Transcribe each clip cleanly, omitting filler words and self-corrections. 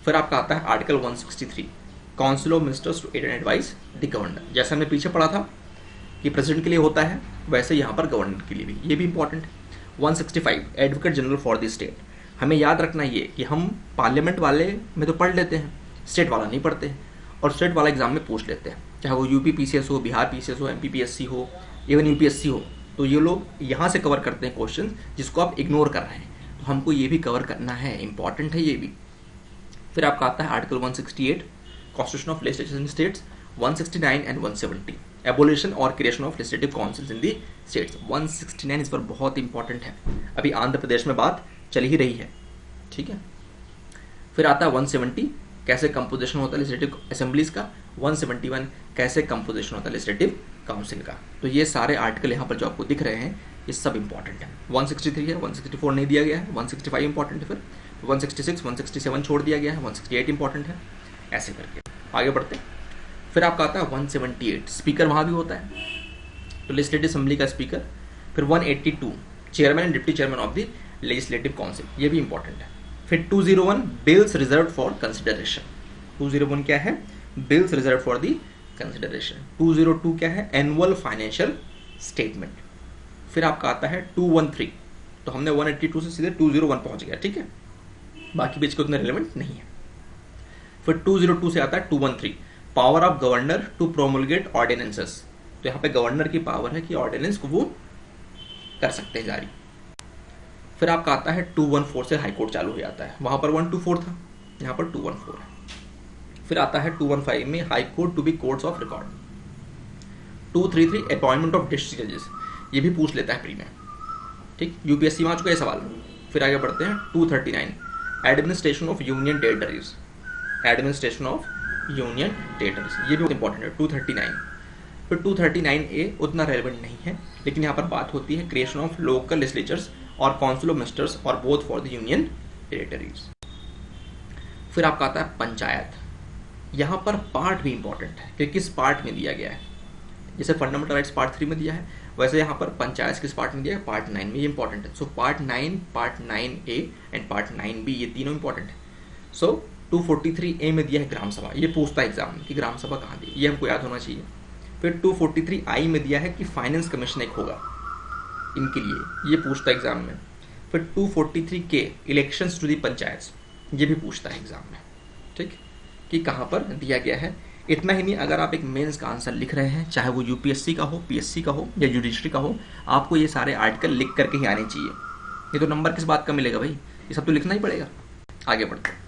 फिर आपका आता है article 163, council of ministers to aid and advise the governor. जैसे हमने पीछे पढ़ा था कि प्रेसिडेंट के लिए होता है, वैसे यहाँ पर गवर्नर के लिए भी, ये भी इंपॉर्टेंट है। 165, advocate general for the state. हमें याद रखना ये कि हम पार्लियामेंट वाले में तो पढ़ लेते हैं, स्टेट वाला नहीं पढ़ते हैं, और स्टेट वाला एग्जाम में पूछ लेते हैं, चाहे वो यूपी पीसीएस हो, बिहार पीसीएस हो, एमपी पीएससी हो, इवन यूपीएससी हो। तो ये लोग यहाँ से कवर करते हैं क्वेश्चन जिसको आप इग्नोर कर रहे हैं, तो हमको ये भी कवर करना है, इंपॉर्टेंट है ये भी। फिर आपका आता है article 168, constitution of legislation states. 169 and 170, abolition और creation of legislative councils in the states. 169 इस पर बहुत इंपॉर्टेंट है, अभी आंध्र प्रदेश में बात चल ही रही है, ठीक है। फिर आता है 170, कैसे कंपोजिशन होता है लेजिस्लेटिव असेंबलीज का। 171, कैसे कंपोजिशन होता है लेजिस्लेटिव काउंसिल का। तो ये सारे आर्टिकल यहाँ पर जो आपको दिख रहे हैं ये सब इंपॉर्टेंट है। 163 है, 164 नहीं दिया गया है, 165 इंपॉर्टेंट है, फिर 166, 167 छोड़ दिया गया है, 168 इंपॉर्टेंट है, ऐसे करके आगे बढ़ते हैं। फिर आपका आता है 178, स्पीकर वहाँ भी होता है, तो लेजिस्लेटिव असेंबली का स्पीकर। फिर 182, chairman and deputy chairman of the legislative council, ये भी इंपॉर्टेंट है। फिर 201, बिल्स रिजर्व फॉर कंसिडरेशन। 201 क्या है, bills reserve for the consideration. 202 क्या है, एनुअल फाइनेंशियल स्टेटमेंट। फिर आपका आता है 213, तो हमने 182 से सीधे 201 पहुंच गया, ठीक है, बाकी बीच को उतना रिलेवेंट नहीं है। फिर 202 से आता है 213, power of governor to promulgate ordinances. तो यहाँ पे गवर्नर की पावर है कि ऑर्डिनेंस को वो कर सकते हैं जारी। फिर आपका आता है 214 से हाईकोर्ट चालू हो जाता है, वहां पर 124 था, यहाँ पर 214 है। फिर आता है 215 में high court to be courts of record. 233, appointment of district जजेस, ये भी पूछ लेता है प्री में, ठीक, यूपीएससी में आ चुका है सवाल। फिर आगे बढ़ते हैं 239, administration of union territories. Administration of union territories, ये भी इंपॉर्टेंट है, 239। फिर 239A उतना रेलेवेंट नहीं है, लेकिन यहाँ पर बात होती है क्रिएशन ऑफ लोकल लेजिस्लेचर्स और काउंसिल ऑफ मिनिस्टर्स और both for the union territories. फिर आपका आता है पंचायत। यहाँ पर पार्ट भी इंपॉर्टेंट है कि किस पार्ट में दिया गया है, जैसे फंडामेंटल राइट्स पार्ट 3 में दिया है, वैसे यहाँ पर पंचायत किस पार्ट में दिया है, पार्ट 9 में, ये इंपॉर्टेंट है। So part 9, part 9A and part 9B, ये तीनों इंपॉर्टेंट है। सो 243A में दिया है ग्राम सभा, ये पूछता है एग्जाम में कि ग्राम सभा कहाँ दी, ये हमको याद होना चाहिए। फिर 243I में दिया है कि फाइनेंस कमीशन एक होगा इनके लिए, ये पूछता है एग्जाम में। फिर 243K, elections to the panchayat, ये भी पूछता है एग्जाम में, ठीक, कि कहाँ पर दिया गया है। इतना ही नहीं, अगर आप एक मेंस का आंसर लिख रहे हैं, चाहे वो यूपीएससी का हो, पीएससी का हो या जुडिशरी का हो, आपको ये सारे आर्टिकल लिख करके ही आने चाहिए, ये तो नंबर किस बात का मिलेगा भाई, ये सब तो लिखना ही पड़ेगा। आगे बढ़ते हैं।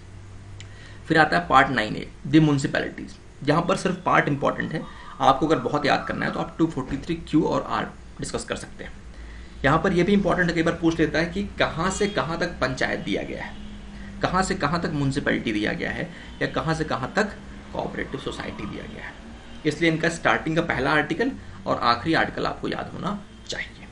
फिर आता है पार्ट 9A, द म्यूनसिपैलिटीज। यहाँ पर सिर्फ पार्ट इंपॉर्टेंट है, आपको अगर बहुत याद करना है तो आप 243Q और R डिस्कस कर सकते हैं। यहाँ पर यह भी इंपॉर्टेंट है, कई बार पूछ लेता है कि कहाँ से कहाँ तक पंचायत दिया गया है, कहाँ से कहाँ तक म्यूनसिपैलिटी दिया गया है, या कहाँ से कहाँ तक कोऑपरेटिव सोसाइटी दिया गया है। इसलिए इनका स्टार्टिंग का पहला आर्टिकल और आखिरी आर्टिकल आपको याद होना चाहिए।